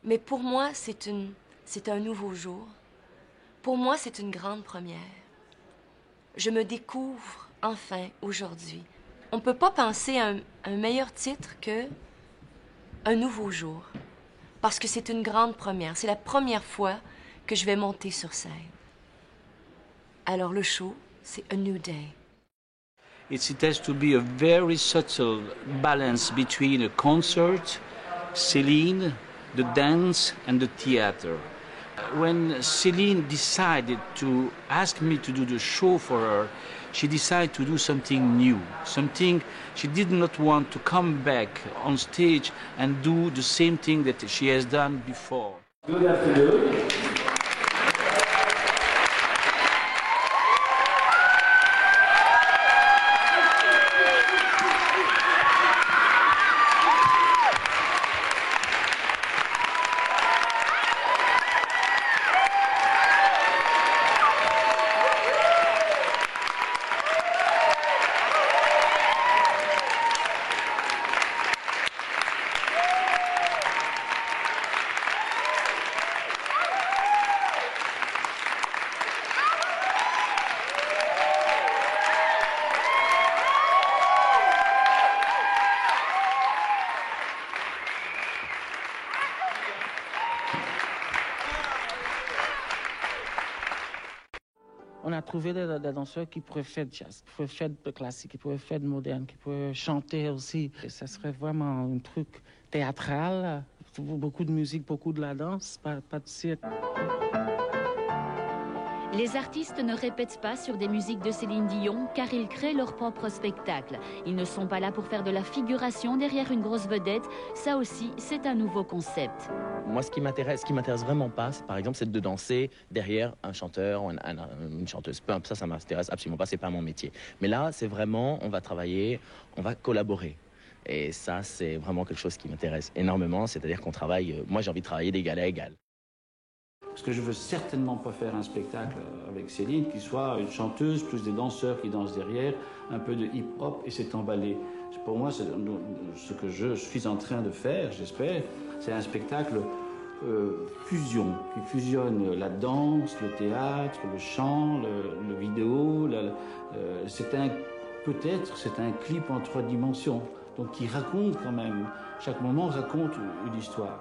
Mais pour moi, c'est un nouveau jour. Pour moi, c'est une grande première. Je me découvre enfin aujourd'hui. On ne peut pas penser à un meilleur titre que Un nouveau jour. Parce que c'est une grande première. C'est la première fois que je vais monter sur scène. Alors le show, c'est A New Day. It has to be a very subtle balance between a concert, Céline, the dance and the theater. When Céline decided to ask me to do the show for her, she decided to do something new, something she did not want to come back on stage and do the same thing that she has done before. Good afternoon. On a trouvé des danseurs qui pourraient faire de jazz, qui pourraient faire de classique, qui pourraient faire de moderne, qui pourraient chanter aussi. Et ça serait vraiment un truc théâtral, beaucoup de musique, beaucoup de la danse, pas de cirque. Les artistes ne répètent pas sur des musiques de Céline Dion car ils créent leur propre spectacle. Ils ne sont pas là pour faire de la figuration derrière une grosse vedette. Ça aussi, c'est un nouveau concept. Moi, ce qui m'intéresse vraiment pas, par exemple, c'est de danser derrière un chanteur ou une chanteuse. Ça m'intéresse absolument pas, c'est pas mon métier. Mais là, c'est vraiment, on va travailler, on va collaborer. Et ça, c'est vraiment quelque chose qui m'intéresse énormément. C'est-à-dire qu'on travaille, moi j'ai envie de travailler d'égal à égal. Parce que je veux certainement pas faire un spectacle avec Céline qui soit une chanteuse, plus des danseurs qui dansent derrière, un peu de hip-hop et c'est emballé. Pour moi, ce que je suis en train de faire, j'espère, c'est un spectacle fusion, qui fusionne la danse, le théâtre, le chant, le vidéo. Peut-être c'est un clip en 3 dimensions, donc qui raconte quand même, chaque moment raconte une histoire.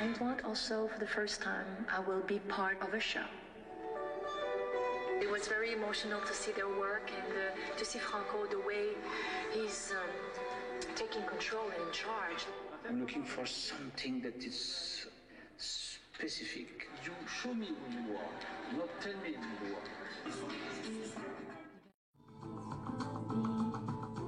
I want also for the first time I will be part of a show. It was very emotional to see their work and to see Franco the way he's taking control and in charge. I'm looking for something that is specific. You show me who you are, not tell me who you are.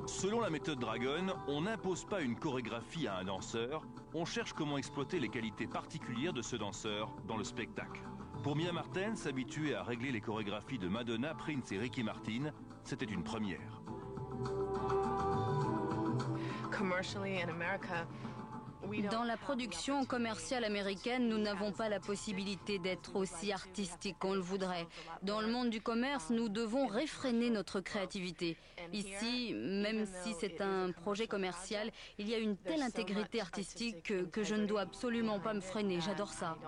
Selon la méthode Dragon, on n'impose pas une chorégraphie à un danseur, on cherche comment exploiter les qualités particulières de ce danseur dans le spectacle. Pour Mia Martens, s'habituer à régler les chorégraphies de Madonna, Prince et Ricky Martin, c'était une première. Dans la production commerciale américaine, nous n'avons pas la possibilité d'être aussi artistique qu'on le voudrait. Dans le monde du commerce, nous devons réfréner notre créativité. Ici, même si c'est un projet commercial, il y a une telle intégrité artistique que je ne dois absolument pas me freiner. J'adore ça.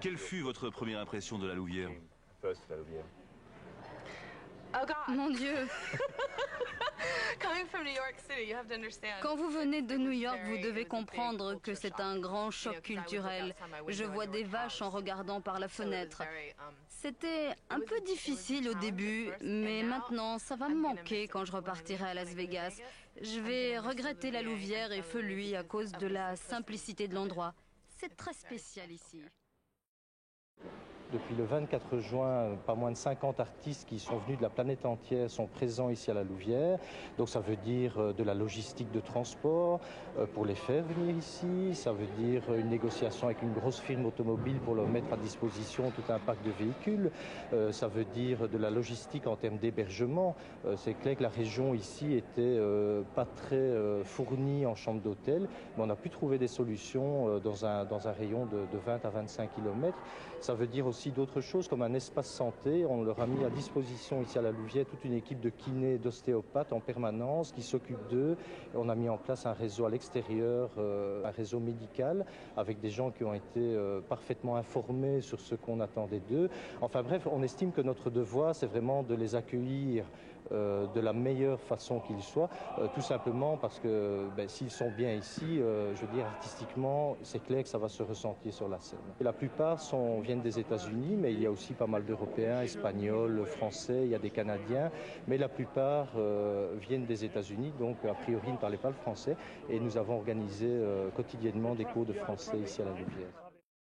Quelle fut votre première impression de la Louvière? Mon Dieu! Quand vous venez de New York, vous devez comprendre que c'est un grand choc culturel. Je vois des vaches en regardant par la fenêtre. C'était un peu difficile au début, mais maintenant, ça va me manquer quand je repartirai à Las Vegas. Je vais regretter la Louvière et Feuilluy à cause de la simplicité de l'endroit. C'est très spécial ici. Depuis le 24 juin, pas moins de 50 artistes qui sont venus de la planète entière sont présents ici à la Louvière. Donc ça veut dire de la logistique de transport pour les faire venir ici. Ça veut dire une négociation avec une grosse firme automobile pour leur mettre à disposition tout un parc de véhicules. Ça veut dire de la logistique en termes d'hébergement. C'est clair que la région ici était pas très fournie en chambres d'hôtel, mais on a pu trouver des solutions dans un rayon de 20 à 25 km. Ça veut dire aussi d'autres choses comme un espace santé. On leur a mis à disposition ici à la Louvière toute une équipe de kinés, d'ostéopathes en permanence qui s'occupent d'eux. On a mis en place un réseau à l'extérieur, un réseau médical avec des gens qui ont été parfaitement informés sur ce qu'on attendait d'eux. Enfin bref, on estime que notre devoir, c'est vraiment de les accueillir de la meilleure façon qu'ils soient, tout simplement parce que s'ils sont bien ici, je veux dire artistiquement, c'est clair que ça va se ressentir sur la scène. Et la plupart viennent des États-Unis, mais il y a aussi pas mal d'Européens, Espagnols, Français, il y a des Canadiens, mais la plupart viennent des États-Unis, donc a priori ils ne parlaient pas le français, et nous avons organisé quotidiennement des cours de français ici à la Louvière.